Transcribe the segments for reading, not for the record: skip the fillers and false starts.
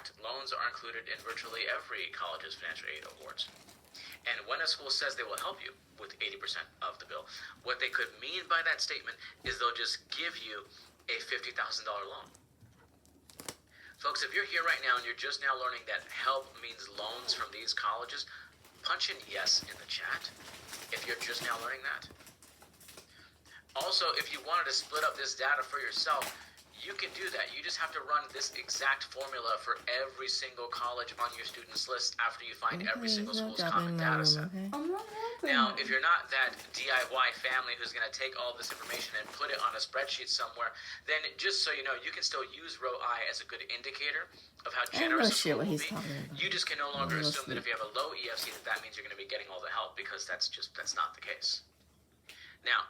fact, loans are included in virtually every college's financial aid awards. And when a school says they will help you with 80% of the bill, what they could mean by that statement is they'll just give you a $50,000 loan. Folks, if you're here right now and you're just now learning that help means loans from these colleges, punch in yes in the chat if you're just now learning that. Also, if you wanted to split up this data for yourself, you can do that. You just have to run this exact formula for every single college on your students list after you find every single school's common data set. Now, if you're not that DIY family who's going to take all this information and put it on a spreadsheet somewhere, then just so you know, you can still use row I as a good indicator of how generous a school will be. You just can no longer assume that if you have a low EFC that means you're going to be getting all the help, because that's not the case. Now,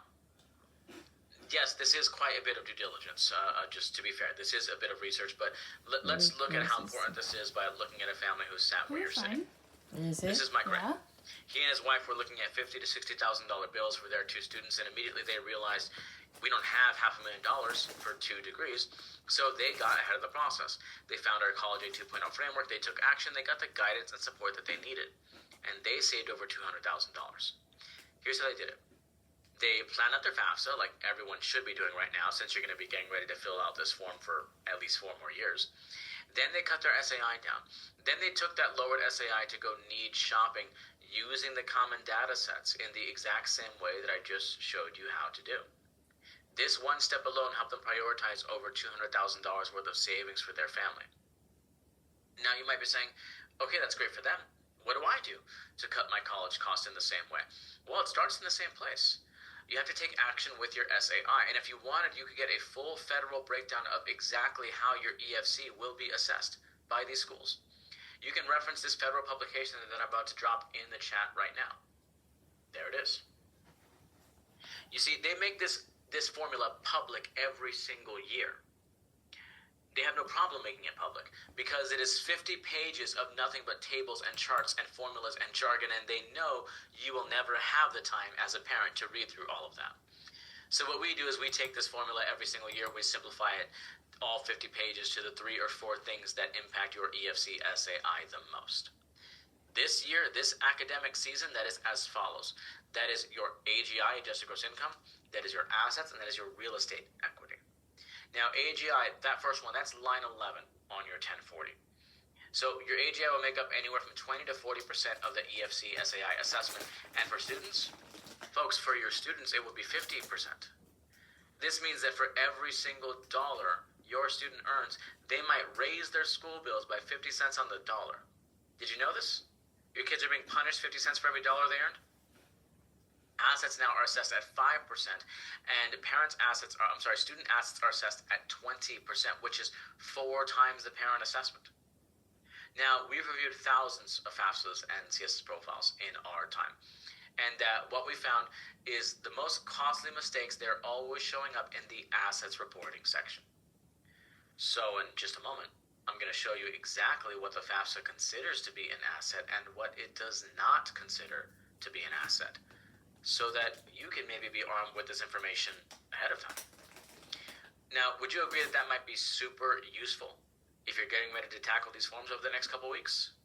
yes, this is quite a bit of due diligence, just to be fair. This is a bit of research, but let's look at how important this is by looking at a family who's sat where you're sitting. This is Mike Ray. He and his wife were looking at $50,000 to $60,000 bills for their 2 students, and immediately they realized we don't have $500,000 for 2 degrees, so they got ahead of the process. They found our College A 2.0 framework, they took action, they got the guidance and support that they needed, and they saved over $200,000. Here's how they did it. They planned out their FAFSA, like everyone should be doing right now, since you're going to be getting ready to fill out this form for at least 4 more years. Then they cut their SAI down. Then they took that lowered SAI to go need shopping using the common data sets in the exact same way that I just showed you how to do. This one step alone helped them prioritize over $200,000 worth of savings for their family. Now you might be saying, okay, that's great for them. What do I do to cut my college costs in the same way? Well, it starts in the same place. You have to take action with your SAI. And if you wanted, you could get a full federal breakdown of exactly how your EFC will be assessed by these schools. You can reference this federal publication that I'm about to drop in the chat right now. There it is. You see, they make this formula public every single year. They have no problem making it public because it is 50 pages of nothing but tables and charts and formulas and jargon, and they know you will never have the time as a parent to read through all of that. So what we do is we take this formula every single year, we simplify it, all 50 pages, to the 3 or 4 things that impact your EFC SAI the most. This year, this academic season, that is as follows. That is your AGI, adjusted gross income, that is your assets, and that is your real estate equity. Now, AGI, that first one, that's line 11 on your 1040. So your AGI will make up anywhere from 20 to 40% of the EFC SAI assessment. And for students, folks, for your students, it will be 50%. This means that for every single dollar your student earns, they might raise their school bills by 50 cents on the dollar. Did you know this? Your kids are being punished 50 cents for every dollar they earned? Assets now are assessed at 5%, and student assets are assessed at 20%, which is 4 times the parent assessment. Now, we've reviewed thousands of FAFSAs and CSS profiles in our time, and what we found is the most costly mistakes, they're always showing up in the assets reporting section. So in just a moment, I'm going to show you exactly what the FAFSA considers to be an asset and what it does not consider to be an asset, so that you can maybe be armed with this information ahead of time. Now, would you agree that that might be super useful if you're getting ready to tackle these forms over the next couple weeks?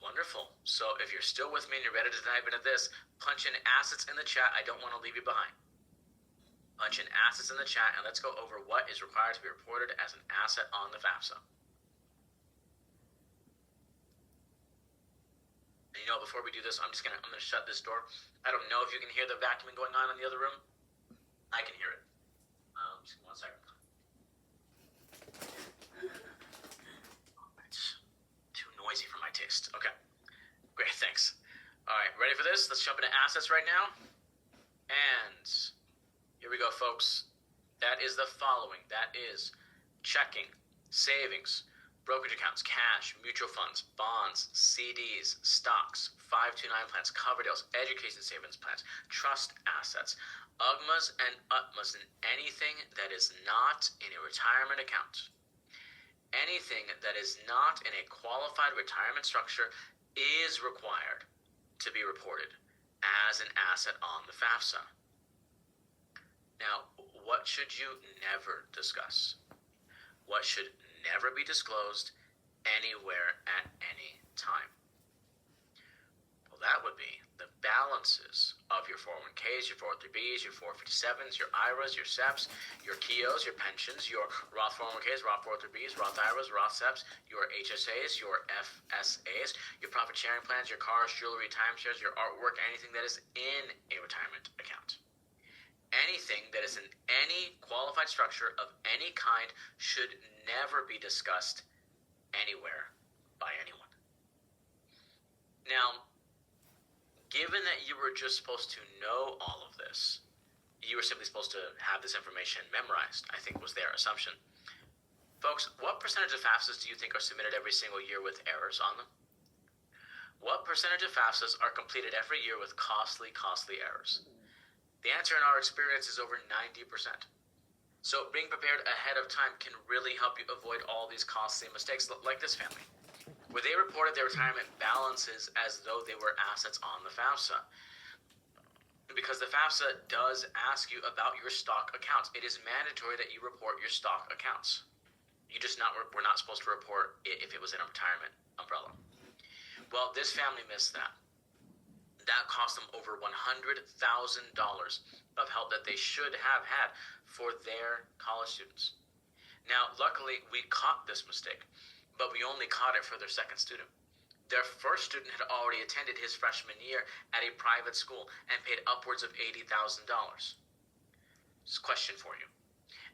Wonderful. So if you're still with me and you're ready to dive into this, punch in assets in the chat. I don't want to leave you behind. Punch in assets in the chat, and let's go over what is required to be reported as an asset on the FAFSA. And you know, before we do this, I'm gonna shut this door. I don't know if you can hear the vacuuming going on in the other room. I can hear it. Just 1 second. It's too noisy for my taste. Okay, great, thanks. All right, ready for this? Let's jump into assets right now. And here we go, folks. That is the following. That is checking, savings, brokerage accounts, cash, mutual funds, bonds, CDs, stocks, 529 plans, cover deals, education savings plans, trust assets, UGMAs and UTMAs, and anything that is not in a retirement account. Anything that is not in a qualified retirement structure is required to be reported as an asset on the FAFSA. Now, what should you never discuss? What should never be disclosed anywhere at any time. Well, that would be the balances of your 401ks, your 403bs, your 457s, your IRAs, your SEPs, your KEOs, your pensions, your Roth 401ks, Roth 403bs, Roth IRAs, Roth SEPs, your HSAs, your FSAs, your profit sharing plans, your cars, jewelry, timeshares, your artwork, anything that is in a retirement account. Anything that is in any qualified structure of any kind should never be discussed anywhere by anyone. Now, given that you were just supposed to know all of this, you were simply supposed to have this information memorized, I think was their assumption. Folks, what percentage of FAFSAs do you think are submitted every single year with errors on them? What percentage of FAFSAs are completed every year with costly errors? The answer in our experience is over 90%. So being prepared ahead of time can really help you avoid all these costly mistakes like this family, where they reported their retirement balances as though they were assets on the FAFSA. Because the FAFSA does ask you about your stock accounts. It is mandatory that you report your stock accounts. We're not supposed to report it if it was in a retirement umbrella. Well, this family missed that. That cost them over $100,000 of help that they should have had for their college students. Now, luckily, we caught this mistake, but we only caught it for their second student. Their first student had already attended his freshman year at a private school and paid upwards of $80,000. Question for you.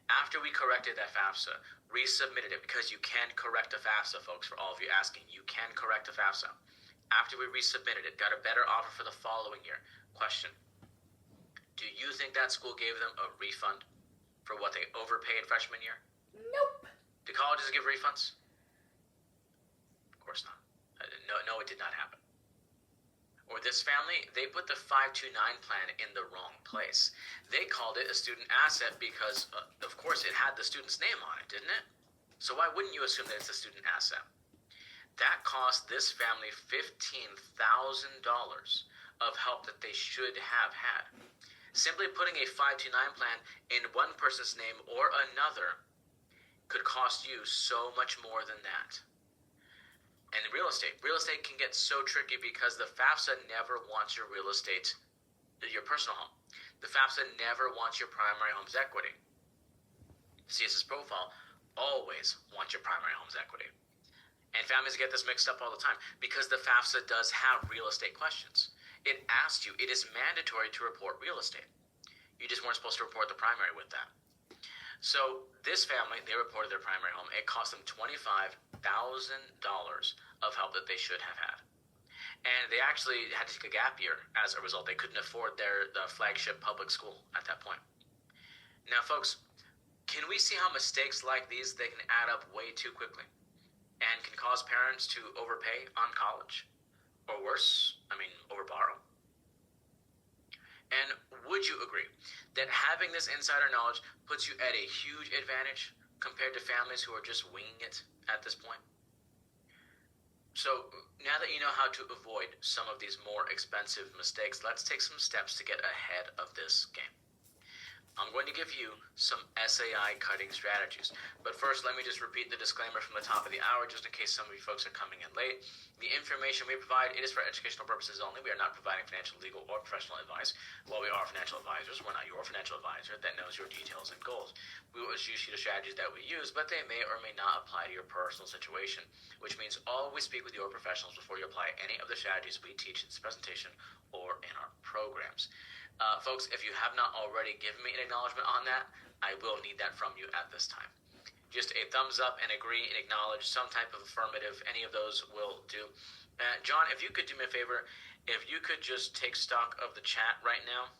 After we corrected that FAFSA, resubmitted it, because you can correct a FAFSA, folks, for all of you asking. You can correct a FAFSA. After we resubmitted it, got a better offer for the following year. Question. Do you think that school gave them a refund for what they overpaid freshman year? Nope. Do colleges give refunds? Of course not. No, it did not happen. Or this family, they put the 529 plan in the wrong place. They called it a student asset because, of course, it had the student's name on it, didn't it? So why wouldn't you assume that it's a student asset? That cost this family $15,000 of help that they should have had. Simply putting a 529 plan in one person's name or another could cost you so much more than that. And real estate can get so tricky because the FAFSA never wants your real estate, your personal home. The FAFSA never wants your primary home's equity. CSS profile always wants your primary home's equity. And families get this mixed up all the time because the FAFSA does have real estate questions. It asks you, it is mandatory to report real estate. You just weren't supposed to report the primary with that. So this family, they reported their primary home. It cost them $25,000 of help that they should have had. And they actually had to take a gap year as a result. They couldn't afford the flagship public school at that point. Now, folks, can we see how mistakes like these, they can add up way too quickly and can cause parents to overpay on college? Or worse, overborrow? And would you agree that having this insider knowledge puts you at a huge advantage compared to families who are just winging it at this point? So now that you know how to avoid some of these more expensive mistakes, let's take some steps to get ahead of this game. I'm going to give you some SAI cutting strategies. But first, let me just repeat the disclaimer from the top of the hour, just in case some of you folks are coming in late. The information we provide, it is for educational purposes only. We are not providing financial, legal, or professional advice. While we are financial advisors, we're not your financial advisor that knows your details and goals. We will issue you the strategies that we use, but they may or may not apply to your personal situation, which means always speak with your professionals before you apply any of the strategies we teach in this presentation or in our programs. Folks, if you have not already given me an acknowledgement on that, I will need that from you at this time. Just a thumbs up and agree and acknowledge, some type of affirmative, any of those will do. John, if you could do me a favor, if you could just take stock of the chat right now.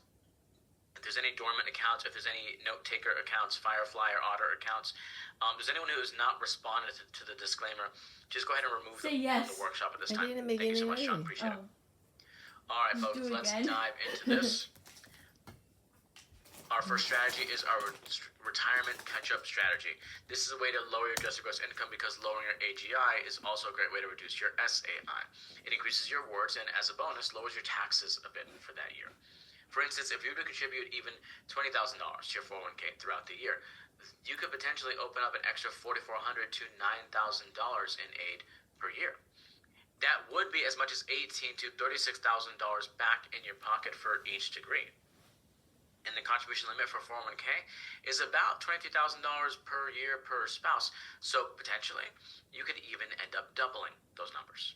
If there's any dormant accounts, if there's any note-taker accounts, Firefly or Otter accounts, there's anyone who has not responded to the disclaimer, just go ahead and remove them from the workshop at this time. Thank you so much, John. Appreciate it. All right, folks, let's dive into this. Our first strategy is our retirement catch-up strategy. This is a way to lower your adjusted gross income because lowering your AGI is also a great way to reduce your SAI. It increases your awards and, as a bonus, lowers your taxes a bit for that year. For instance, if you were to contribute even $20,000 to your 401k throughout the year, you could potentially open up an extra $4,400 to $9,000 in aid per year. That would be as much as $18,000 to $36,000 back in your pocket for each degree. And the contribution limit for 401k is about $22,000 per year per spouse. So potentially, you could even end up doubling those numbers.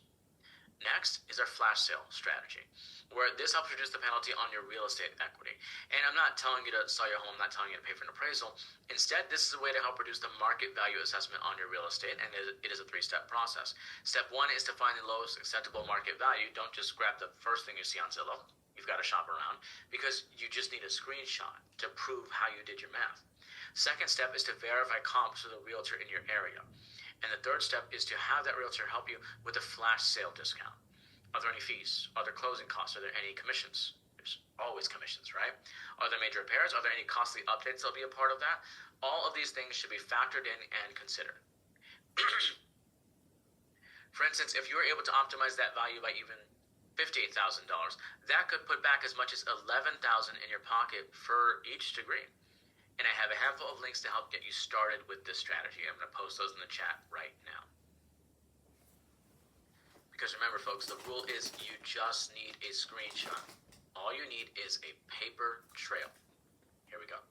Next is our flash sale strategy, where this helps reduce the penalty on your real estate equity. And I'm not telling you to sell your home, I'm not telling you to pay for an appraisal. Instead, this is a way to help reduce the market value assessment on your real estate, and it is a 3-step process. Step 1 is to find the lowest acceptable market value. Don't just grab the first thing you see on Zillow. You've got to shop around, because you just need a screenshot to prove how you did your math. Second step is to verify comps with a realtor in your area. And the third step is to have that realtor help you with a flash sale discount. Are there any fees? Are there closing costs? Are there any commissions? There's always commissions, right? Are there major repairs? Are there any costly updates that'll be a part of that? All of these things should be factored in and considered. For instance, if you were able to optimize that value by even $58,000, that could put back as much as $11,000 in your pocket for each degree. And I have a handful of links to help get you started with this strategy. I'm going to post those in the chat right now. Because remember, folks, the rule is you just need a screenshot. All you need is a paper trail. Here we go.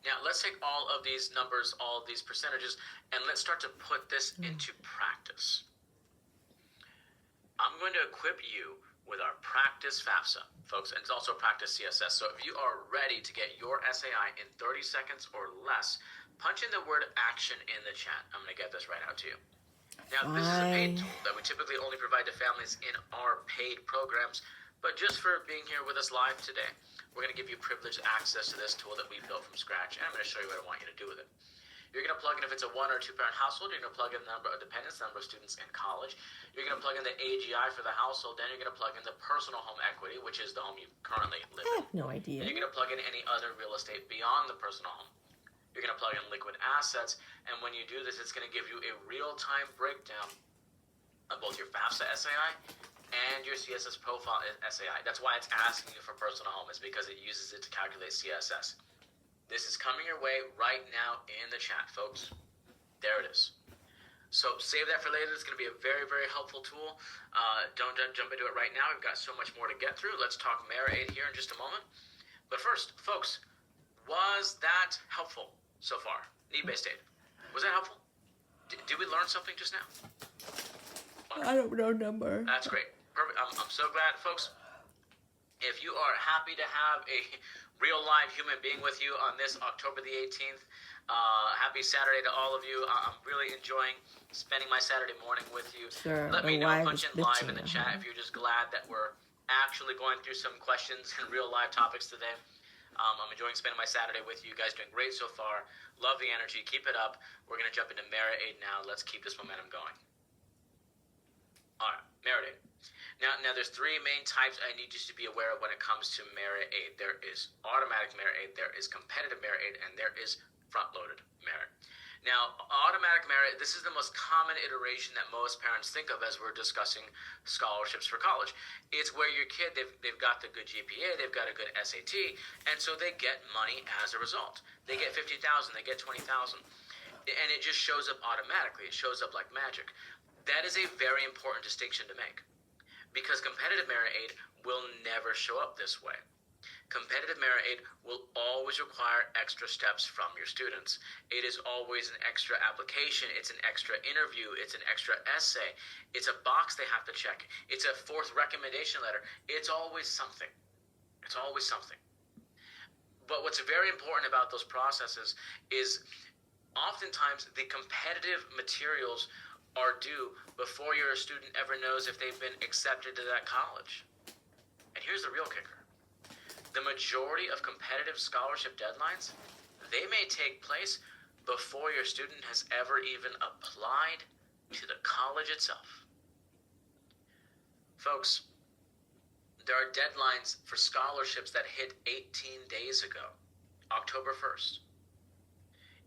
Now, let's take all of these numbers, all of these percentages, and let's start to put this into practice. I'm going to equip you with our practice FAFSA, folks, and it's also practice CSS. So if you are ready to get your SAI in 30 seconds or less, punch in the word action in the chat. I'm going to get this right out to you. Now, this is a paid tool that we typically only provide to families in our paid programs, but just for being here with us live today, we're going to give you privileged access to this tool that we built from scratch, and I'm going to show you what I want you to do with it. You're going to plug in, if it's a 1 or 2 parent household, you're going to plug in the number of dependents, the number of students in college. You're going to plug in the AGI for the household. Then you're going to plug in the personal home equity, which is the home you currently live in. I have no idea. And you're going to plug in any other real estate beyond the personal home. You're going to plug in liquid assets. And when you do this, it's going to give you a real-time breakdown of both your FAFSA SAI and your CSS profile SAI. That's why it's asking you for personal home, is because it uses it to calculate CSS. This is coming your way right now in the chat, folks. There it is. So save that for later. It's going to be a very, very helpful tool. Don't jump into it right now. We've got so much more to get through. Let's talk Merit Aid here in just a moment. But first, folks, was that helpful so far? Need-based aid. Was that helpful? Did we learn something just now? I don't know number. That's great. Perfect. I'm so glad, folks. If you are happy to have a real live human being with you on this October the 18th, happy Saturday to all of you. I'm really enjoying spending my Saturday morning with you. Sure, Let me know, punch in live in the chat if you're just glad that we're actually going through some questions and real live topics today. I'm enjoying spending my Saturday with you. You guys doing great so far. Love the energy. Keep it up. We're going to jump into Merit Aid now. Let's keep this momentum going. All right, Merit Aid. Now there's 3 main types I need you to be aware of when it comes to Merit Aid. There is automatic Merit Aid, there is competitive Merit Aid, and there is front-loaded Merit. Now, automatic Merit, this is the most common iteration that most parents think of as we're discussing scholarships for college. It's where your kid, they've got the good GPA, they've got a good SAT, and so they get money as a result. They get $50,000, they get $20,000, and it just shows up automatically. It shows up like magic. That is a very important distinction to make, because competitive Merit Aid will never show up this way. Competitive Merit Aid will always require extra steps from your students. It is always an extra application. It's an extra interview. It's an extra essay. It's a box they have to check. It's a 4th recommendation letter. It's always something. It's always something. But what's very important about those processes is oftentimes the competitive materials are due before your student ever knows if they've been accepted to that college. And here's the real kicker. The majority of competitive scholarship deadlines, they may take place before your student has ever even applied to the college itself. Folks, there are deadlines for scholarships that hit 18 days ago, October 1st.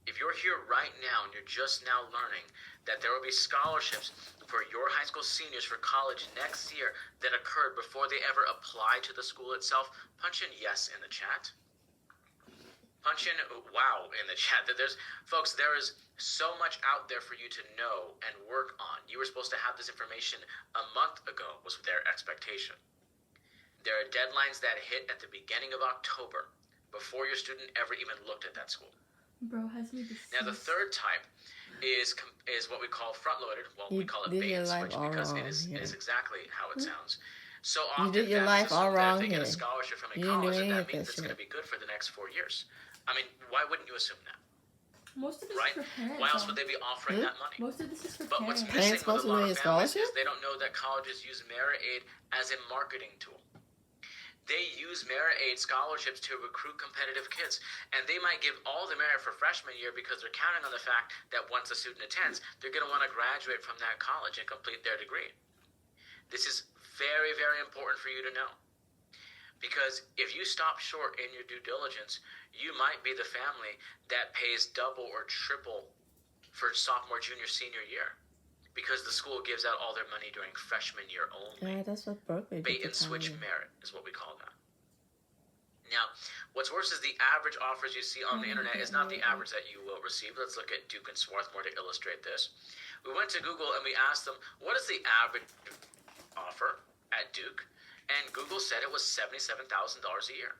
If you're here right now and you're just now learning that there will be scholarships for your high school seniors for college next year that occurred before they ever apply to the school itself, punch in yes in the chat. Punch in wow in the chat. That folks, there is so much out there for you to know and work on. You were supposed to have this information a month ago, was their expectation. There are deadlines that hit at the beginning of October before your student ever even looked at that school. Bro has me deceased. Now the third type is what we call front-loaded. Well, we call it bait and switch because it is exactly how it sounds. So often, you did your life all wrong if they here. get a scholarship from a You didn't do college, any that of means this it's going to shit. be good for the next 4 years. I mean, why wouldn't you assume that? Most of this Right? is for parents. Why else would they be offering that money? Most of this is for But what's parents. missing supposed with to a lot do of a families scholarship? is they don't know that colleges use Merit Aid as a marketing tool. They use Merit Aid scholarships to recruit competitive kids, and they might give all the merit for freshman year because they're counting on the fact that once a student attends, they're going to want to graduate from that college and complete their degree. This is very, very important for you to know. Because if you stop short in your due diligence, you might be the family that pays double or triple for sophomore, junior, senior year. Because the school gives out all their money during freshman year only. Yeah, that's what Berkeley did. Bait and switch merit is what we call that. Now, what's worse is the average offers you see on the internet is not the average that you will receive. Let's look at Duke and Swarthmore to illustrate this. We went to Google and we asked them, what is the average offer at Duke? And Google said it was $77,000 a year.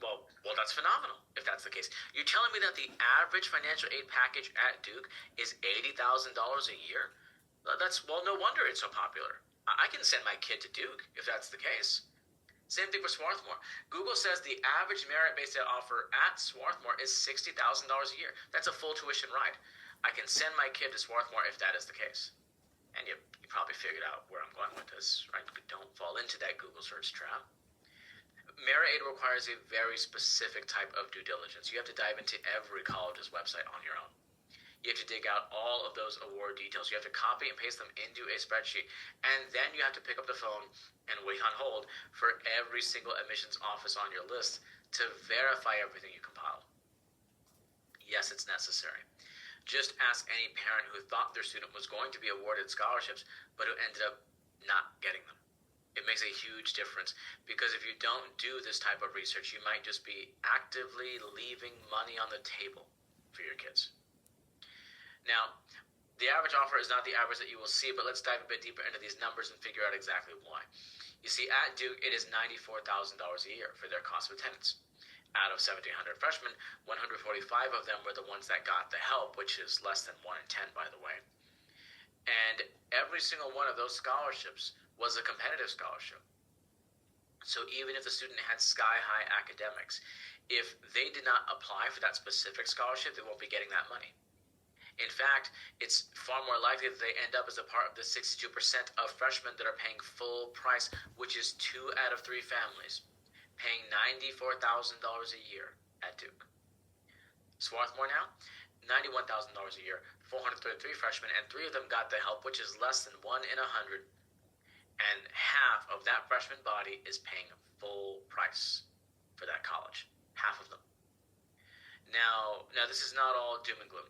Well, that's phenomenal if that's the case. You're telling me that the average financial aid package at Duke is $80,000 a year? No wonder it's so popular. I can send my kid to Duke if that's the case. Same thing for Swarthmore. Google says the average merit-based offer at Swarthmore is $60,000 a year. That's a full tuition ride. I can send my kid to Swarthmore if that is the case. And you probably figured out where I'm going with this, right? Don't fall into that Google search trap. Merit Aid requires a very specific type of due diligence. You have to dive into every college's website on your own. You have to dig out all of those award details. You have to copy and paste them into a spreadsheet. And then you have to pick up the phone and wait on hold for every single admissions office on your list to verify everything you compile. Yes, it's necessary. Just ask any parent who thought their student was going to be awarded scholarships, but who ended up not getting them. It makes a huge difference because if you don't do this type of research, you might just be actively leaving money on the table for your kids. Now, the average offer is not the average that you will see, but let's dive a bit deeper into these numbers and figure out exactly why. You see, at Duke, it is $94,000 a year for their cost of attendance. Out of 1,700 freshmen, 145 of them were the ones that got the help, which is less than 1 in 10, by the way. And every single one of those scholarships was a competitive scholarship. So even if the student had sky-high academics, if they did not apply for that specific scholarship, they won't be getting that money. In fact, it's far more likely that they end up as a part of the 62% of freshmen that are paying full price, which is 2 out of 3 families, paying $94,000 a year at Duke. Swarthmore now, $91,000 a year, 433 freshmen, and 3 of them got the help, which is less than 1 in 100. And half of that freshman body is paying full price for that college. Half of them. Now this is not all doom and gloom.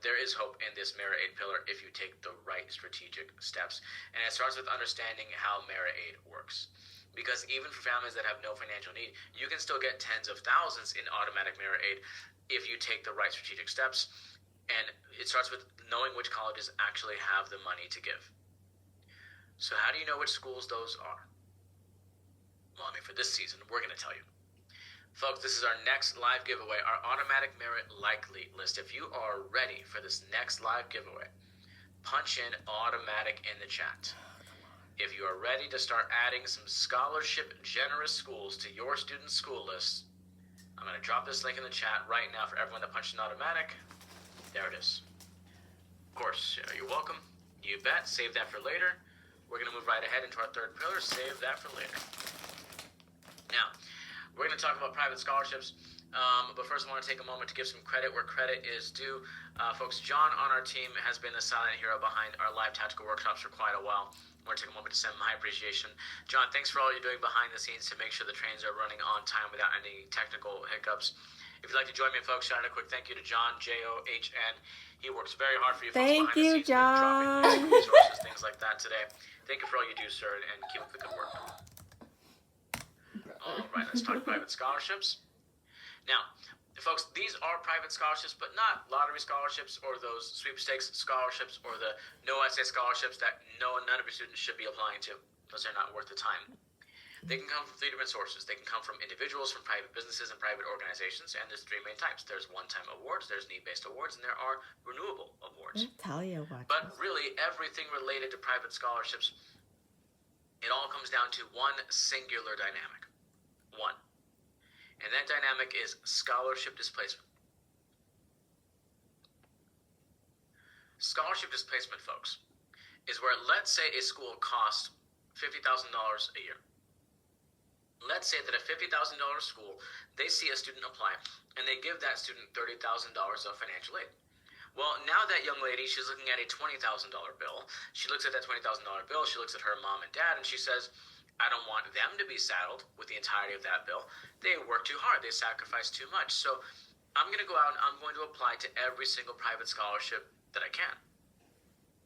There is hope in this Merit Aid pillar if you take the right strategic steps. And it starts with understanding how Merit Aid works. Because even for families that have no financial need, you can still get tens of thousands in automatic Merit Aid if you take the right strategic steps. And it starts with knowing which colleges actually have the money to give. So how do you know which schools those are? Well, for this season, we're going to tell you. Folks, this is our next live giveaway, our automatic merit likely list. If you are ready for this next live giveaway, punch in automatic in the chat. If you are ready to start adding some scholarship generous schools to your student school list, I'm going to drop this link in the chat right now for everyone that punched in automatic. There it is. Of course, you're welcome. You bet. Save that for later. We're going to move right ahead into our third pillar. Save that for later. Now, we're going to talk about private scholarships, but first I want to take a moment to give some credit where credit is due. Folks, John on our team has been the silent hero behind our live tactical workshops for quite a while. I want to take a moment to send my appreciation. John, thanks for all you're doing behind the scenes to make sure the trains are running on time without any technical hiccups. If you'd like to join me, folks, shout out a quick thank you to John, John. He works very hard for you folks Thank behind you, the scenes. John. Dropping resources, things like that today. Thank you for all you do, sir, and keep up the good work. All right, let's talk private scholarships. Now, Folks, these are private scholarships, but not lottery scholarships or those sweepstakes scholarships or the no essay scholarships that none of your students should be applying to, because they're not worth the time. They can come from three different sources. They can come from individuals, from private businesses, and private organizations, and there's three main types. There's one-time awards, there's need-based awards, and there are renewable awards. Talia watches. But really, everything related to private scholarships, it all comes down to one singular dynamic. One. And that dynamic is scholarship displacement. Scholarship displacement, folks, is where, let's say a school costs $50,000 a year. Let's say that a $50,000 school, they see a student apply, and they give that student $30,000 of financial aid. Well, now that young lady, she's looking at a $20,000 bill. She looks at that $20,000 bill, she looks at her mom and dad, and she says, I don't want them to be saddled with the entirety of that bill. They work too hard. They sacrifice too much. So I'm going to go out and I'm going to apply to every single private scholarship that I can.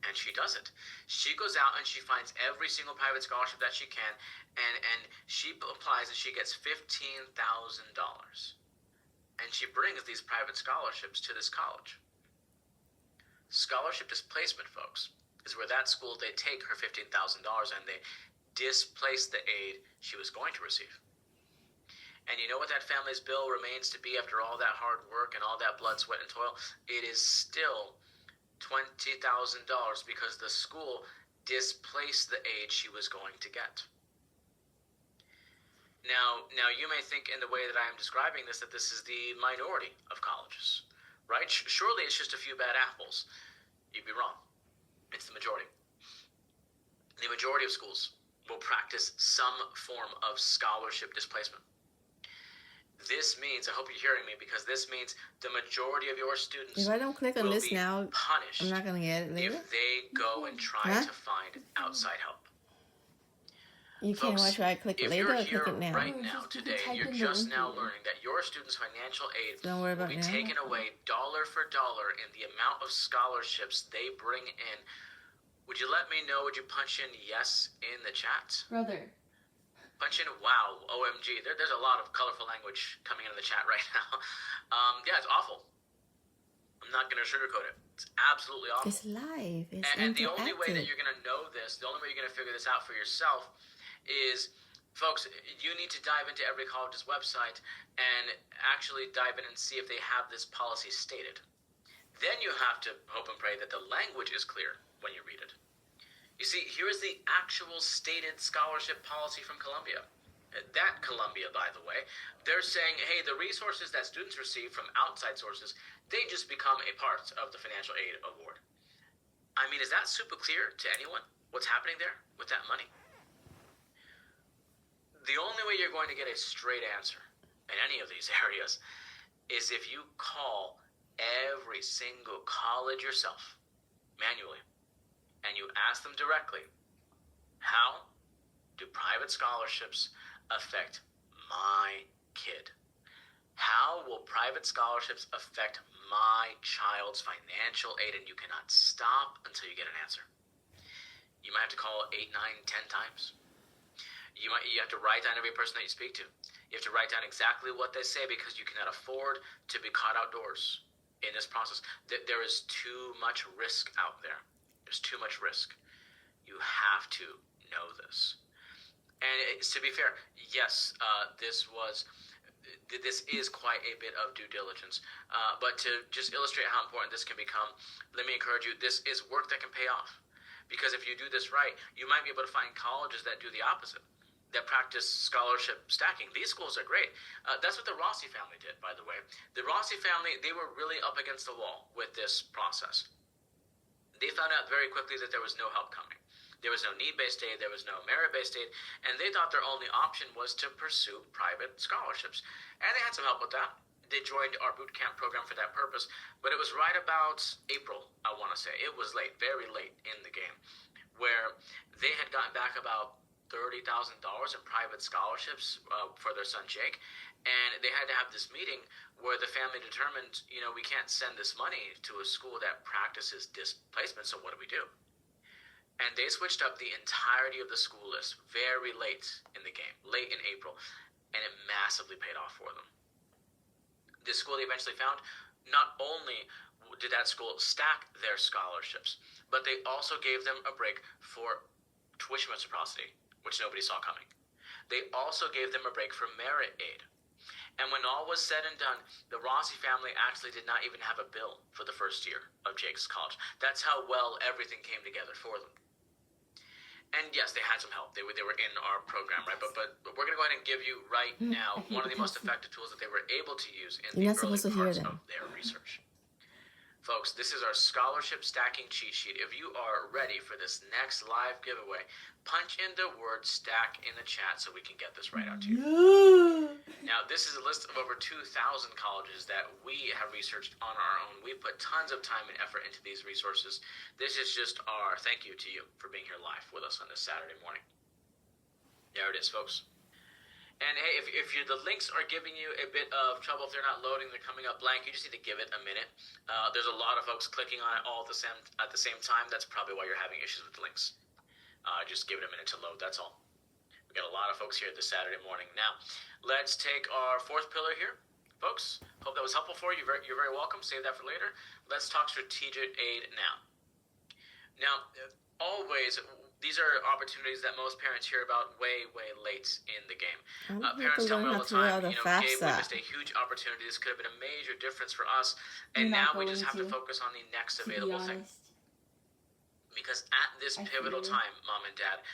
And she does it. She goes out and she finds every single private scholarship that she can, and she applies and she gets $15,000. And she brings these private scholarships to this college. Scholarship displacement, folks, is where that school, they take her $15,000 and they displace the aid she was going to receive. And you know what that family's bill remains to be after all that hard work and all that blood, sweat, and toil? It is still $20,000 because the school displaced the aid she was going to get. Now you may think in the way that I am describing this that this is the minority of colleges, right? Surely it's just a few bad apples. You'd be wrong. It's the majority. The majority of schools will practice some form of scholarship displacement. This means, I hope you're hearing me, because this means the majority of your students if I don't click on will this be now, punished I'm not going to get it later. if they go and try to find outside help. You can't Folks, watch where I click it if later you're or click here it now. right No, now, just today, type you're in the just link now here. learning that your students' financial aid Don't worry will about be now. taken away dollar for dollar in the amount of scholarships they bring in. Would you let me know? Would you punch in yes in the chat? Brother. Punch in wow, OMG. There's a lot of colorful language coming into the chat right now. Yeah, it's awful. I'm not going to sugarcoat it. It's absolutely awful. It's live. It's And the only way that interactive. you're going to know this, the only way you're going to figure this out for yourself is, folks, you need to dive into every college's website and actually dive in and see if they have this policy stated. Then you have to hope and pray that the language is clear when you read it. You see, here is the actual stated scholarship policy from Columbia. That Columbia, by the way, they're saying, hey, the resources that students receive from outside sources, they just become a part of the financial aid award. I mean, is that super clear to anyone? What's happening there with that money? The only way you're going to get a straight answer in any of these areas is if you call every single college yourself, manually, and you ask them directly, how do private scholarships affect my kid? How will private scholarships affect my child's financial aid? And you cannot stop until you get an answer. You might have to call 8, 9, 10 times. You have to write down every person that you speak to. You have to write down exactly what they say because you cannot afford to be caught outdoors in this process. There is too much risk out there. There's too much risk. You have to know this. And to be fair, yes, this is quite a bit of due diligence. But to just illustrate how important this can become, let me encourage you, this is work that can pay off. Because if you do this right, you might be able to find colleges that do the opposite, that practice scholarship stacking. These schools are great. That's what the Rossi family did, by the way. The Rossi family, they were really up against the wall with this process. They found out very quickly that there was no help coming. There was no need-based aid, there was no merit-based aid, and they thought their only option was to pursue private scholarships. And they had some help with that. They joined our boot camp program for that purpose, but it was right about April, I want to say. It was late, very late in the game, where they had gotten back about $30,000 in private scholarships for their son Jake, and they had to have this meeting where the family determined, we can't send this money to a school that practices displacement, so what do we do? And they switched up the entirety of the school list very late in the game, late in April, and it massively paid off for them. This school they eventually found, not only did that school stack their scholarships, but they also gave them a break for tuition reciprocity, which nobody saw coming. They also gave them a break for merit aid. And when all was said and done, the Rossi family actually did not even have a bill for the first year of Jake's college. That's how well everything came together for them. And yes, they had some help. They were in our program, right? But we're going to go ahead and give you right now one of the most effective tools that they were able to use in You're the not early supposed to hear parts them. of their research. Folks, this is our scholarship stacking cheat sheet. If you are ready for this next live giveaway, punch in the word stack in the chat so we can get this right out to you. Now, this is a list of over 2,000 colleges that we have researched on our own. We put tons of time and effort into these resources. This is just our thank you to you for being here live with us on this Saturday morning. There it is, folks. And hey, if the links are giving you a bit of trouble, if they're not loading, they're coming up blank, you just need to give it a minute. There's a lot of folks clicking on it all at the same time. That's probably why you're having issues with the links. Just give it a minute to load, that's all. We got a lot of folks here this Saturday morning. Now, let's take our fourth pillar here. Folks, hope that was helpful for you. You're very welcome. Save that for later. Let's talk strategic aid now. Now, always, these are opportunities that most parents hear about way, way late in the game. Parents tell me all the time, Gabe, we missed a huge opportunity. This could have been a major difference for us. And now we just have to focus on the next available thing. Because at this pivotal time, Mom and Dad,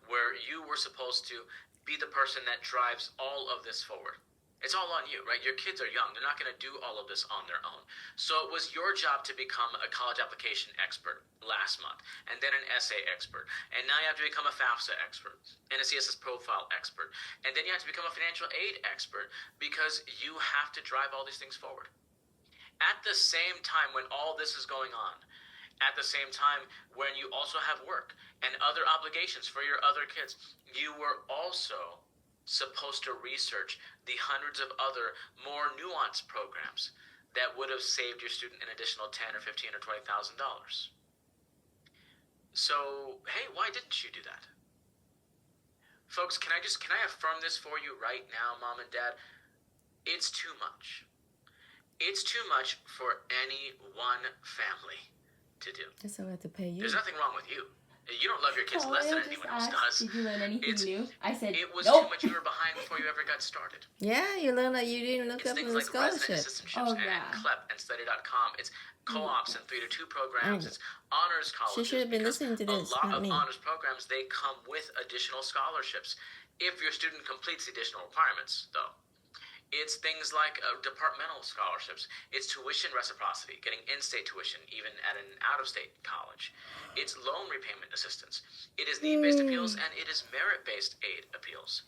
where you were supposed to be the person that drives all of this forward. It's all on you, right? Your kids are young. They're not going to do all of this on their own. So it was your job to become a college application expert last month, and then an essay expert. And now you have to become a FAFSA expert and a CSS profile expert. And then you have to become a financial aid expert because you have to drive all these things forward. At the same time when all this is going on, at the same time when you also have work and other obligations for your other kids, you were also supposed to research the hundreds of other more nuanced programs that would have saved your student an additional $10 or $15 or $20,000. So, hey, why didn't you do that? Folks, can I affirm this for you right now, Mom and Dad? It's too much. It's too much for any one family to do. So I have to pay you. There's nothing wrong with you. You don't love your kids less than anyone else does. Did you learn anything new? I said, it was nope. too much. You were behind before you ever got started. Yeah, you learned that you didn't look It's up in things the like resident scholarship. assistantships and CLEP and study.com. It's co-ops and 3-2 programs. It's honors colleges. She should have been listening to this, A lot not of me. honors programs, they come with additional scholarships if your student completes the additional requirements, though. It's things like departmental scholarships. It's tuition reciprocity, getting in-state tuition, even at an out-of-state college. It's loan repayment assistance. It is need-based appeals, and it is merit-based aid appeals.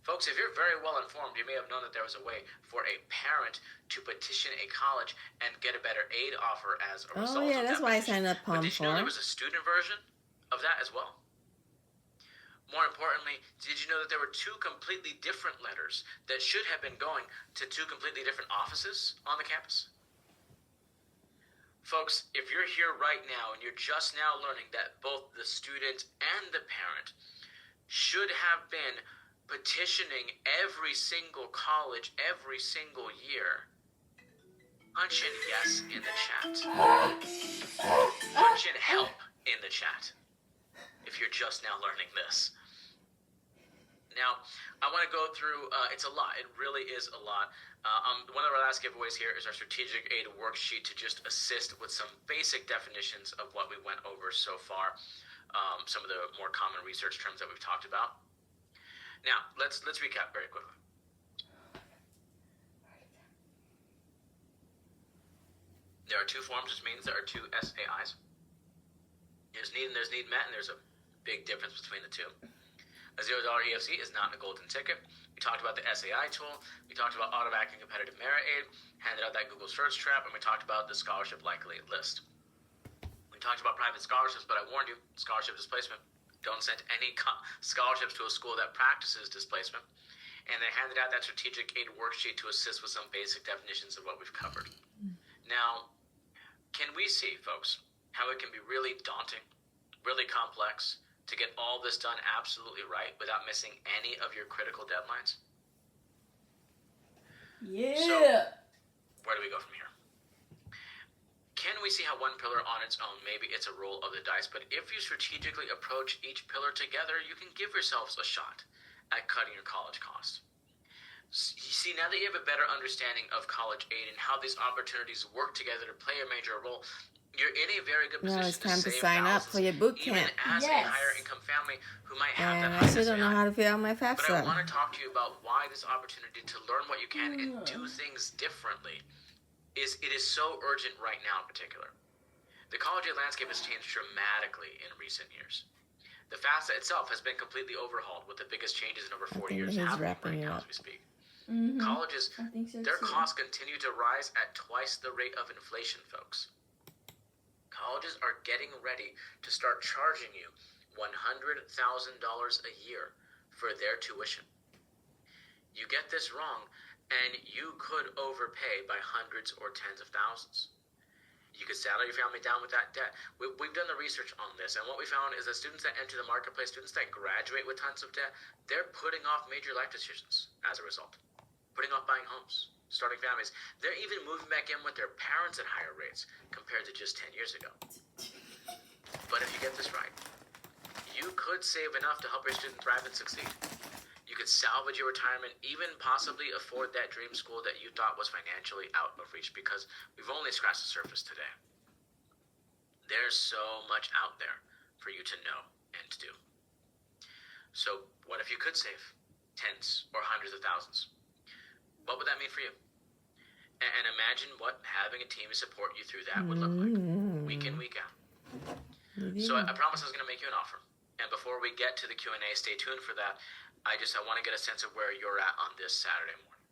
Folks, if you're very well informed, you may have known that there was a way for a parent to petition a college and get a better aid offer as a result of that. Oh yeah, that's why I signed up But did you know for. there was a student version of that as well? More importantly, did you know that there were 2 completely different letters that should have been going to 2 completely different offices on the campus? Folks, if you're here right now and you're just now learning that both the student and the parent should have been petitioning every single college every single year, punch in yes in the chat. Punch in help in the chat if you're just now learning this. Now, I want to go through, it's a lot. It really is a lot. One of our last giveaways here is our strategic aid worksheet to just assist with some basic definitions of what we went over so far, some of the more common research terms that we've talked about. Now, let's recap very quickly. There are 2 forms, which means there are 2 SAIs. There's need and there's need met, and there's a big difference between the 2. A $0 EFC is not a golden ticket. We talked about the SAI tool. We talked about automatic and competitive merit aid, handed out that Google search trap, and we talked about the scholarship likely list. We talked about private scholarships, but I warned you, scholarship displacement. Don't send any scholarships to a school that practices displacement. And they handed out that strategic aid worksheet to assist with some basic definitions of what we've covered. Now, can we see, folks, how it can be really daunting, really complex, to get all this done absolutely right without missing any of your critical deadlines? Yeah. So, where do we go from here? Can we see how one pillar on its own, maybe it's a roll of the dice, but if you strategically approach each pillar together, you can give yourselves a shot at cutting your college costs. You see, now that you have a better understanding of college aid and how these opportunities work together to play a major role, you're in a very good position Now it's time to save sign up thousands, for your boot even camp. as a Yes. higher income family who might have And that I high still don't know SAI. how to fill out my But I want FAFSA. to talk to you about why this opportunity to learn what you can and do things differently is so urgent right now in particular. The college aid landscape has changed dramatically in recent years. The FAFSA itself has been completely overhauled, with the biggest changes in over 40 years he's happening wrapping right it now up. as we speak. Mm-hmm. Colleges, I think so their too. costs continue to rise at twice the rate of inflation, folks. Colleges are getting ready to start charging you $100,000 a year for their tuition. You get this wrong, and you could overpay by hundreds or tens of thousands. You could saddle your family down with that debt. We've done the research on this, and what we found is that students that enter the marketplace, students that graduate with tons of debt, they're putting off major life decisions as a result. Putting off buying homes, starting families. They're even moving back in with their parents at higher rates compared to just 10 years ago. But if you get this right, you could save enough to help your student thrive and succeed. You could salvage your retirement, even possibly afford that dream school that you thought was financially out of reach, because we've only scratched the surface today. There's so much out there for you to know and to do. So what if you could save tens or hundreds of thousands? What would that mean for you? And imagine what having a team to support you through that would look like, week in, week out. So I promised I was going to make you an offer. And before we get to the Q&A, stay tuned for that. I want to get a sense of where you're at on this Saturday morning.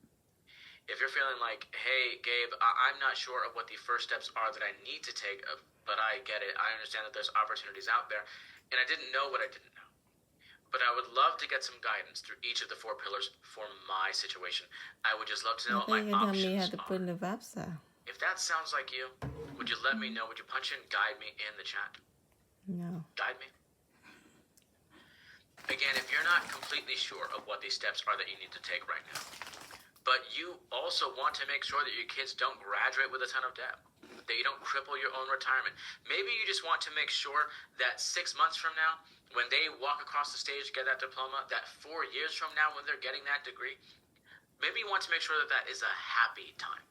If you're feeling like, hey, Gabe, I'm not sure of what the first steps are that I need to take, but I get it. I understand that there's opportunities out there, and I didn't know what I didn't know. But I would love to get some guidance through each of the 4 pillars for my situation. I would just love to know I what my think you can tell me how options to put in are. the FAFSA. If that sounds like you, would you let me know? Would you punch in guide me in the chat? No. Guide me. Again, if you're not completely sure of what these steps are that you need to take right now, but you also want to make sure that your kids don't graduate with a ton of debt, that you don't cripple your own retirement. Maybe you just want to make sure that 6 months from now, when they walk across the stage, get that diploma, that 4 years from now when they're getting that degree, maybe you want to make sure that that is a happy time.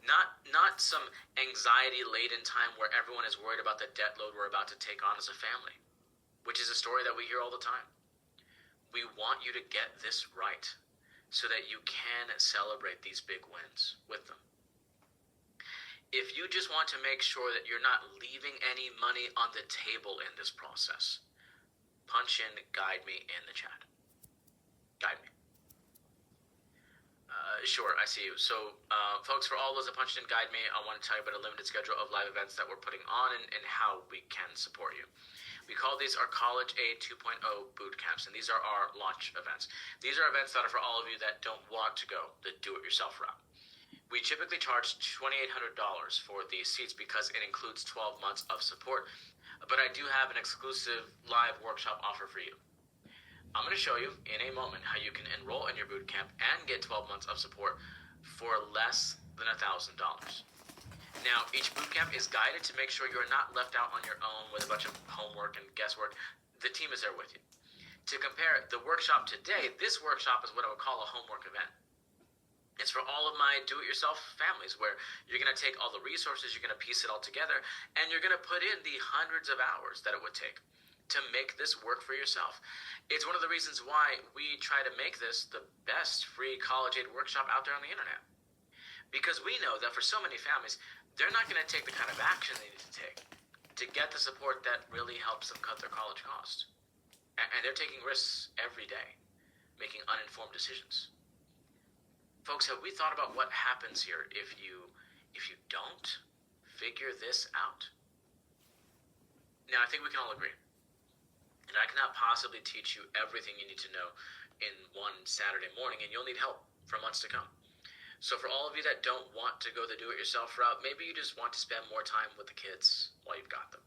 Not some anxiety-laden time where everyone is worried about the debt load we're about to take on as a family, which is a story that we hear all the time. We want you to get this right so that you can celebrate these big wins with them. If you just want to make sure that you're not leaving any money on the table in this process, punch in guide me in the chat. Guide me. Sure, I see you. So, folks, for all those that punched in guide me, I want to tell you about a limited schedule of live events that we're putting on and how we can support you. We call these our College Aid 2.0 boot camps, and these are our launch events. These are events that are for all of you that don't want to go the do-it-yourself route. We typically charge $2,800 for these seats because it includes 12 months of support, but I do have an exclusive live workshop offer for you. I'm going to show you in a moment how you can enroll in your boot camp and get 12 months of support for less than $1,000. Now, each boot camp is guided to make sure you're not left out on your own with a bunch of homework and guesswork. The team is there with you. To compare the workshop today, this workshop is what I would call a homework event. It's for all of my do-it-yourself families where you're going to take all the resources, you're going to piece it all together, and you're going to put in the hundreds of hours that it would take to make this work for yourself. It's one of the reasons why we try to make this the best free college aid workshop out there on the internet. Because we know that for so many families, they're not going to take the kind of action they need to take to get the support that really helps them cut their college costs. And they're taking risks every day, making uninformed decisions. Folks, have we thought about what happens here if you don't figure this out? Now, I think we can all agree. And I cannot possibly teach you everything you need to know in one Saturday morning, and you'll need help for months to come. So for all of you that don't want to go the do-it-yourself route, maybe you just want to spend more time with the kids while you've got them.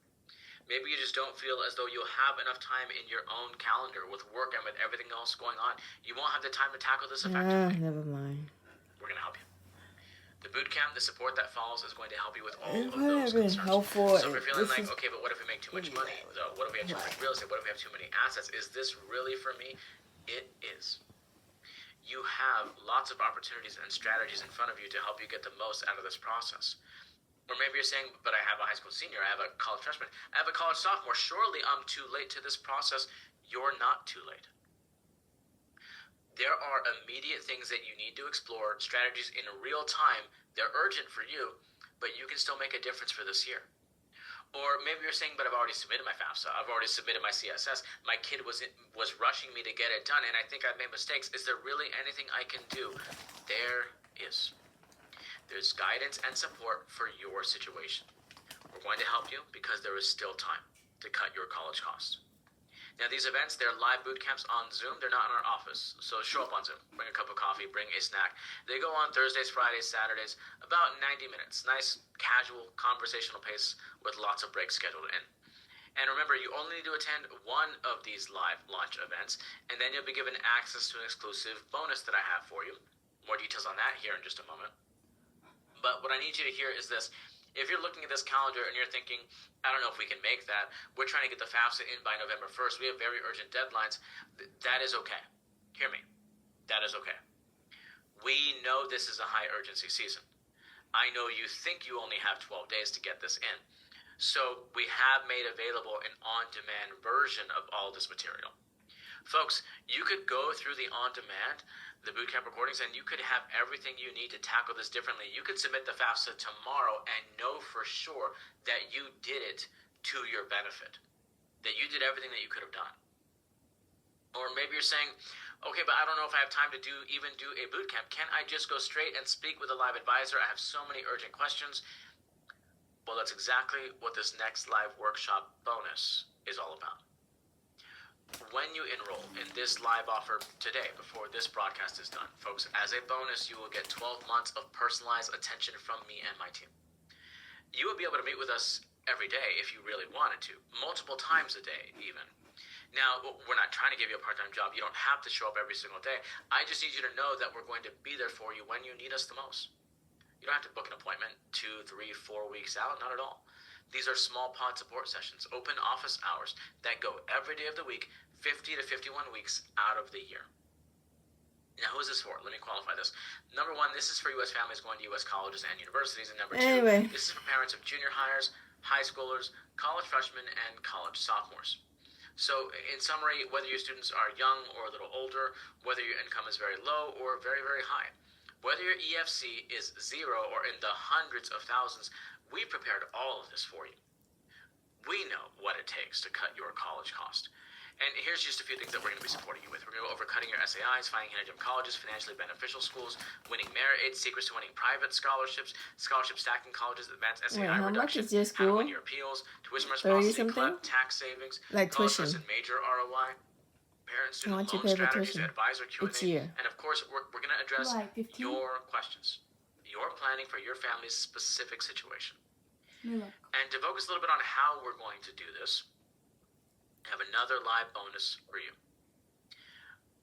Maybe you just don't feel as though you'll have enough time in your own calendar with work and with everything else going on. You won't have the time to tackle this effectively. Never mind. We're going to help you. The boot camp, the support that follows, is going to help you with all It of might those have been concerns. helpful. So if you're feeling This like, is okay, but what if we make too much money? So what if we have too much real estate? What if we have too many assets? Is this really for me? It is. You have lots of opportunities and strategies in front of you to help you get the most out of this process. Or maybe you're saying, but I have a high school senior, I have a college freshman, I have a college sophomore. Surely I'm too late to this process. You're not too late. There are immediate things that you need to explore, strategies in real time. They're urgent for you, but you can still make a difference for this year. Or maybe you're saying, but I've already submitted my FAFSA. I've already submitted my CSS. My kid was rushing me to get it done, and I think I've made mistakes. Is there really anything I can do? There is. There's guidance and support for your situation. We're going to help you because there is still time to cut your college costs. Now, these events, they're live boot camps on Zoom. They're not in our office. So show up on Zoom. Bring a cup of coffee. Bring a snack. They go on Thursdays, Fridays, Saturdays, about 90 minutes. Nice, casual, conversational pace with lots of breaks scheduled in. And remember, you only need to attend one of these live launch events, and then you'll be given access to an exclusive bonus that I have for you. More details on that here in just a moment. But what I need you to hear is this. If you're looking at this calendar and you're thinking, I don't know if we can make that, we're trying to get the FAFSA in by November 1st, we have very urgent deadlines, that is okay. Hear me. That is okay. We know this is a high urgency season. I know you think you only have 12 days to get this in. So we have made available an on-demand version of all this material. Folks, you could go through the on-demand, the bootcamp recordings, and you could have everything you need to tackle this differently. You could submit the FAFSA tomorrow and know for sure that you did it to your benefit, that you did everything that you could have done. Or maybe you're saying, okay, but I don't know if I have time to do a bootcamp. Can I just go straight and speak with a live advisor? I have so many urgent questions. Well, that's exactly what this next live workshop bonus is all about. When you enroll in this live offer today, before this broadcast is done, folks, as a bonus, you will get 12 months of personalized attention from me and my team. You will be able to meet with us every day if you really wanted to, multiple times a day even. Now, we're not trying to give you a part-time job. You don't have to show up every single day. I just need you to know that we're going to be there for you when you need us the most. You don't have to book an appointment 2, 3, 4 weeks out, not at all. These are small pod support sessions, open office hours that go every day of the week, 50 to 51 weeks out of the year. Now, who is this for? Let me qualify this. Number one, this is for U.S. families going to U.S. colleges and universities. And number two, this is for parents of junior hires, high schoolers, college freshmen, and college sophomores. So, in summary, whether your students are young or a little older, whether your income is very low or very, very high, whether your EFC is 0 or in the hundreds of thousands, we prepared all of this for you. We know what it takes to cut your college cost. And here's just a few things that we're going to be supporting you with. We're going to go over cutting your SAIs, finding hidden gem colleges, financially beneficial schools, winning merit aids, secrets to winning private scholarships, scholarship stacking colleges, advanced SAI reduction, how to win your appeals, tuition reciprocity, CLEP, tax savings, college plus and major ROI, parent student loan strategies, advisor Q&A, and of course, we're going to address your questions. You're planning for your family's specific situation. And to focus a little bit on how we're going to do this, I have another live bonus for you.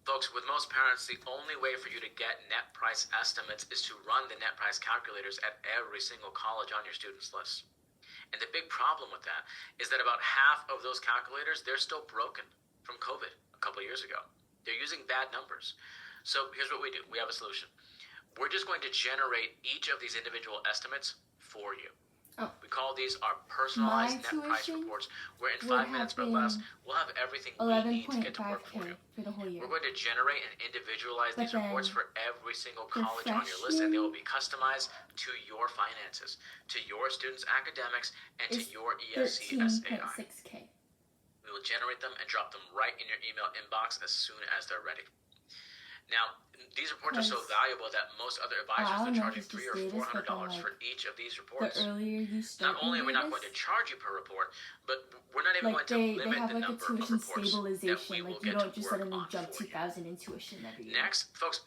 Folks, with most parents, the only way for you to get net price estimates is to run the net price calculators at every single college on your students' list. And the big problem with that is that about half of those calculators, they're still broken from COVID a couple of years ago. They're using bad numbers. So here's what we do. We have a solution. We're just going to generate each of these individual estimates for you. Oh. We call these our personalized net price reports, where in 5 minutes or less, we'll have everything we need to get to work for you. For the whole year. We're going to generate and individualize these reports for every single college on your list, and they will be customized to your finances, to your students' academics, and to your EFC SAI. We will generate them and drop them right in your email inbox as soon as they're ready. Now, these reports are so valuable that most other advisors are charging $300 or $400 for each of these reports. Not only are we not going to charge you per report, but we're not even going to limit the number of reports that we will get to work on for you. Next, folks,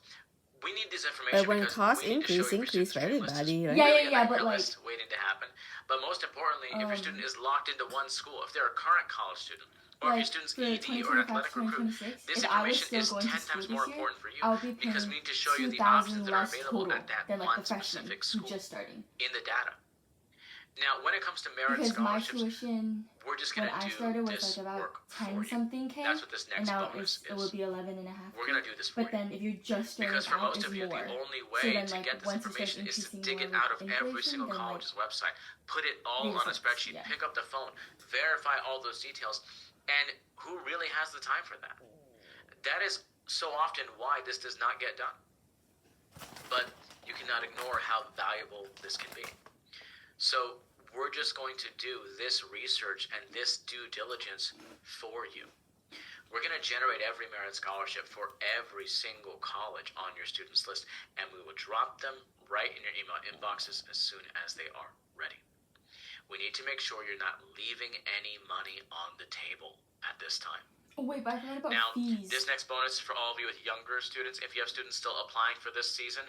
we need this information but when costs increase for everybody. Right? Yeah, but like waiting to happen. But most importantly, if your student is locked into one school, if they're a current college student, or if your student's ED or athletic recruit, this information is 10 times more important for you because we need to show you the options that are available at that one specific school in the data. Now, when it comes to merit scholarships, we're just going to do this work for you. That's what this next bonus is. It would be 11.5. We're going to do this for you. But then if you're just starting because for out, most of you, the only way to get this information is to dig it out of every single college's website, put it all on a spreadsheet, pick up the phone, verify all those details, and who really has the time for that? That is so often why this does not get done. But you cannot ignore how valuable this can be. So we're just going to do this research and this due diligence for you. We're going to generate every merit scholarship for every single college on your students list, and we will drop them right in your email inboxes as soon as they are ready. We need to make sure you're not leaving any money on the table at this time. Oh, wait, but I forgot about now, fees. This next bonus for all of you with younger students, if you have students still applying for this season,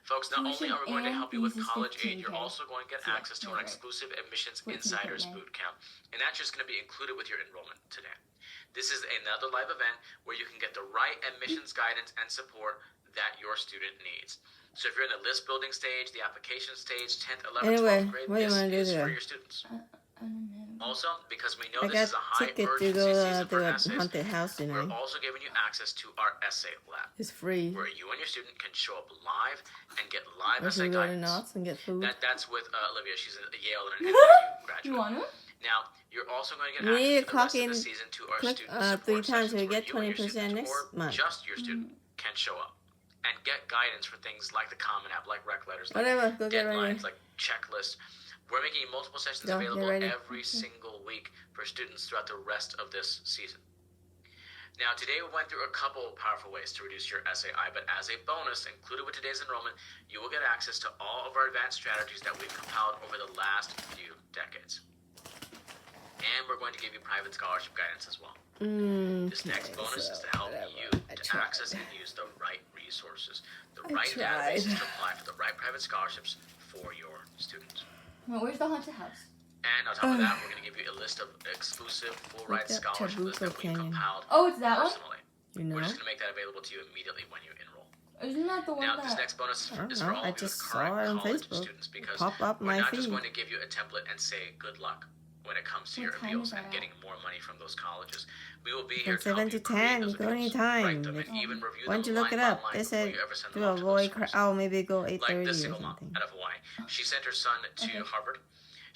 folks, not only are we going to help you with college aid, you're also going to get access to our exclusive Admissions Insiders Bootcamp, and that's just going to be included with your enrollment today. This is another live event where you can get the right admissions guidance and support that your student needs. So if you're in the list building stage, the application stage, 10th, 11th, 12th grade, this is for your students. Also, because we know this is a high urgency season for essays, we're also giving you access to our essay lab. It's free. Where you and your student can show up live and get live If essay you go to guidance. Knott's and get food. That's with Olivia. She's a Yale and an NYU graduate. You want to? Now, you're also going to get You need to access clock to the rest of the in, season to our click, student support 3 times sessions so you where get you and your 20% student next or month. just your student can show up and get guidance for things like the Common App, like rec letters, like Whatever, go get ready. deadlines, like checklists. We're making multiple sessions Go, get available ready. every single week for students throughout the rest of this season. Now, today we went through a couple powerful ways to reduce your SAI, but as a bonus, included with today's enrollment, you will get access to all of our advanced strategies that we've compiled over the last few decades. And we're going to give you private scholarship guidance as well. This next bonus is to help you to access and use the right resources, the right databases to apply for the right private scholarships for your students. Well, where's the haunted house? And on top of that, we're going to give you a list of exclusive full-ride scholarship lists that we compiled Oh, it's that personally. You know? We're just going to make that available to you immediately when you enroll. Isn't that the one Now, that... this next bonus is for all I of you just current saw it on college Facebook. students because Pop up we're my not just feed. going to give you a template and say good luck when it comes to What your time appeals is and that getting more money from those colleges. We will be here From to help 7 you to create 10, those you go appeals, anytime. write them, and even review Why don't them you look line it by up? line They before said you ever send to them off to those avoid, schools. maybe go 8:30 Like this or single mom something. out of Hawaii. She sent her son to Harvard.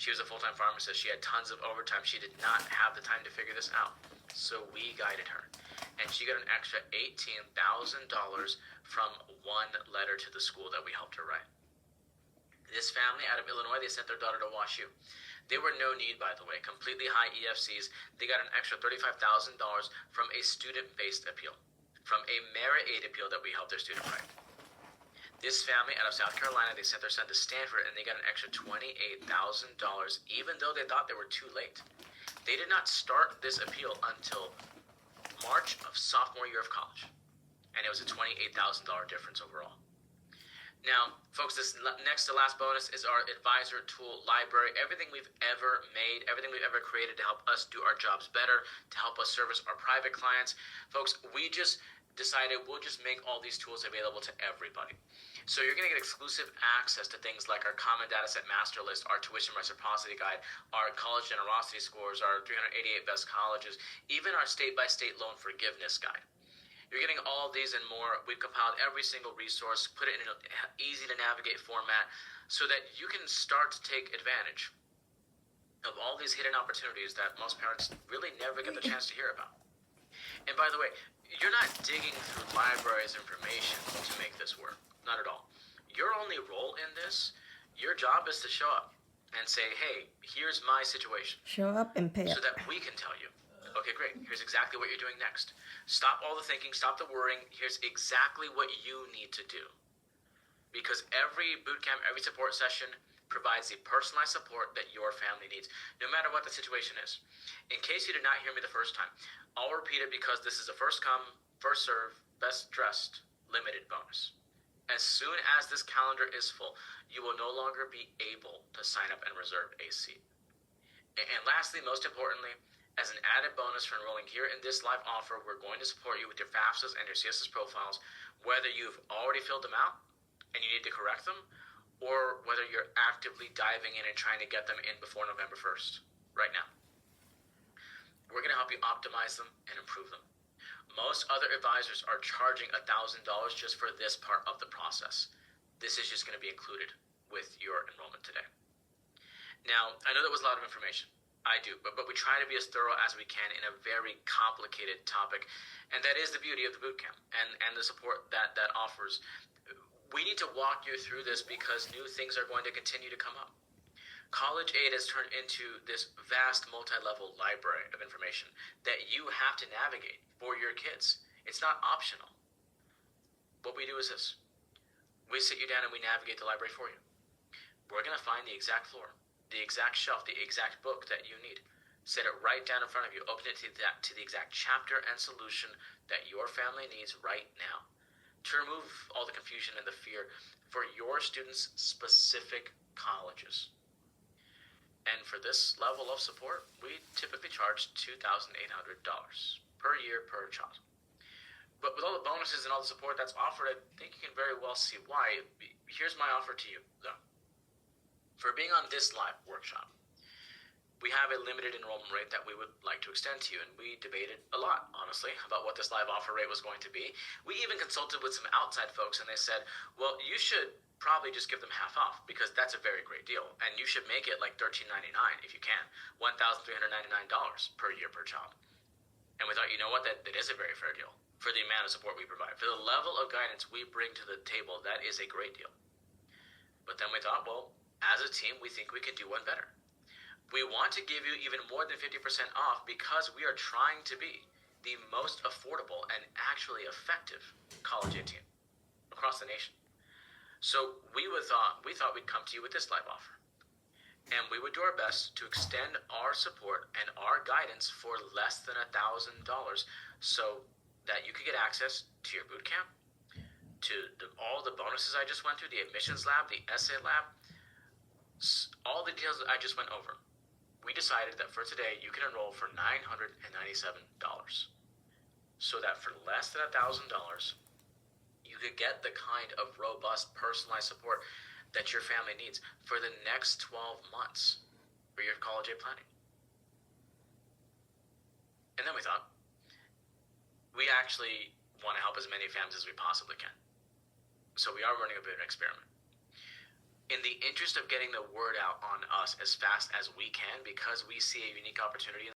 She was a full-time pharmacist. She had tons of overtime. She did not have the time to figure this out. So we guided her. And she got an extra $18,000 from one letter to the school that we helped her write. This family out of Illinois, they sent their daughter to WashU. They were no need, by the way, completely high EFCs. They got an extra $35,000 from a student-based appeal, from a merit aid appeal that we helped their student write. This family out of South Carolina, they sent their son to Stanford, and they got an extra $28,000, even though they thought they were too late. They did not start this appeal until March of sophomore year of college, and it was a $28,000 difference overall. Now, folks, this next to last bonus is our advisor tool library. Everything we've ever made, everything we've ever created to help us do our jobs better, to help us service our private clients. Folks, we just decided we'll just make all these tools available to everybody. So you're going to get exclusive access to things like our Common Dataset Master List, our Tuition Reciprocity Guide, our College Generosity Scores, our 388 Best Colleges, even our State-by-State Loan Forgiveness Guide. You're getting all of these and more. We've compiled every single resource, put it in an easy-to-navigate format so that you can start to take advantage of all these hidden opportunities that most parents really never get the chance to hear about. And by the way, you're not digging through libraries' information to make this work. Not at all. Your only role in this, your job is to show up and say, hey, here's my situation. Show up and pay so up. that we can tell you, okay, great, here's exactly what you're doing next. Stop all the thinking, stop the worrying. Here's exactly what you need to do. Because every bootcamp, every support session provides the personalized support that your family needs, no matter what the situation is. In case you did not hear me the first time, I'll repeat it because this is a first come, first serve, best dressed, limited bonus. As soon as this calendar is full, you will no longer be able to sign up and reserve a seat. And lastly, most importantly, As an added bonus for enrolling here in this live offer, we're going to support you with your FAFSAs and your CSS profiles, whether you've already filled them out and you need to correct them, or whether you're actively diving in and trying to get them in before November 1st, right now. We're going to help you optimize them and improve them. Most other advisors are charging $1,000 just for this part of the process. This is just going to be included with your enrollment today. Now, I know that was a lot of information. I do, but we try to be as thorough as we can in a very complicated topic, and that is the beauty of the bootcamp and the support that offers. We need to walk you through this because new things are going to continue to come up. College Aid has turned into this vast multi-level library of information that you have to navigate for your kids. It's not optional. What we do is this. We sit you down and we navigate the library for you. We're going to find the exact floor, the exact shelf, the exact book that you need. Set it right down in front of you. Open it to the exact chapter and solution that your family needs right now to remove all the confusion and the fear for your students' specific colleges. And for this level of support, we typically charge $2,800 per year per child. But with all the bonuses and all the support that's offered, I think you can very well see why. Here's my offer to you, though. For being on this live workshop, we have a limited enrollment rate that we would like to extend to you, and we debated a lot, honestly, about what this live offer rate was going to be. We even consulted with some outside folks, and they said, well, you should probably just give them half off, because that's a very great deal, and you should make it like $1,399 if you can, $1,399 per year per child. And we thought, you know what, that is a very fair deal for the amount of support we provide. For the level of guidance we bring to the table, that is a great deal. But then we thought, well, as a team, we think we can do one better. We want to give you even more than 50% off because we are trying to be the most affordable and actually effective college aid team across the nation. So we thought we'd come to you with this live offer. And we would do our best to extend our support and our guidance for less than $1,000 so that you could get access to your boot camp, to all the bonuses I just went through, the admissions lab, the essay lab, all the details that I just went over. We decided that for today, you can enroll for $997. So that for less than $1,000, you could get the kind of robust, personalized support that your family needs for the next 12 months for your college aid planning. And then we thought, we actually want to help as many families as we possibly can. So we are running a bit of an experiment. In the interest of getting the word out on us as fast as we can, because we see a unique opportunity